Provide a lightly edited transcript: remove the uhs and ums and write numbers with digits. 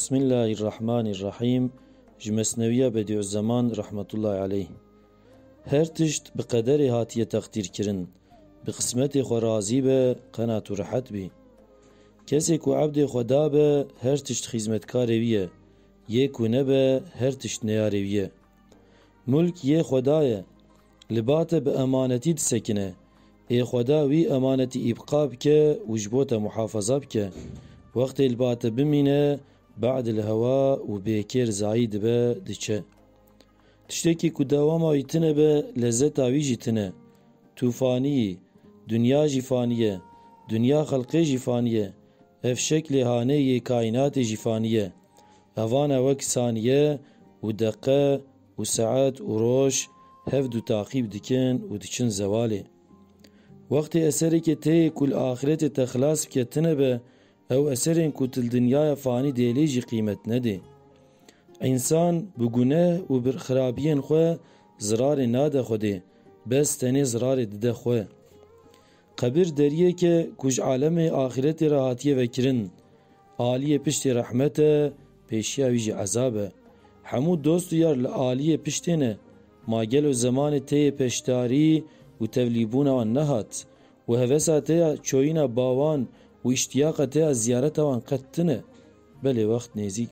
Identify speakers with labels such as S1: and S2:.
S1: بسم الله الرحمن الرحیم جمسنویه بدیع الزمان رحمت الله علیه. هر تشت بقدر هاتیه تقدیر کرن بقسمت خو راضی به قناعت و راحت بی. کسی کو عبد خدا به هر تشت خدمتکار ویه، یک و نبه هر تشت نیاری ویه. ملک یه خدایه، لبات به امانتی دسکنه، ای خدا وی امانتی ابقاب که وجبوت محافظه بکه، وقت البات بمینه بعد الهوا و بیکر زاید به دچه. تشتکی که دوام آیتنه به لذت آویجی تنه، توفانی، دنیا جیفانیه، دنیا خلقی جیفانیه، اف شکل هانه کائنات جیفانیه، اوان وک ثانیه و دقه و ساعت و روش هفد و تعقیب دکن و دچن زواله. وقت اثری که تی کل آخرت تخلاص بکتنه به او اثرین کتل دنیای فانی دیلیجی قیمت نده. انسان بگونه و برخرابین خواه زرار ناده خوده، بس تنی زرار دده خواه. قبر دریه که کج عالم آخرت راحتیه وکرن، آلیه پشت رحمت پیشیا ویجی عذابه. همو دوست یار لآلیه پشتینه، ما گلو زمان تی پشتاری و تولیبون وان نهات و هوسا تی چوینا باوان و اشتیاق تی زیارت وان قدتنه، بله وقت نزیک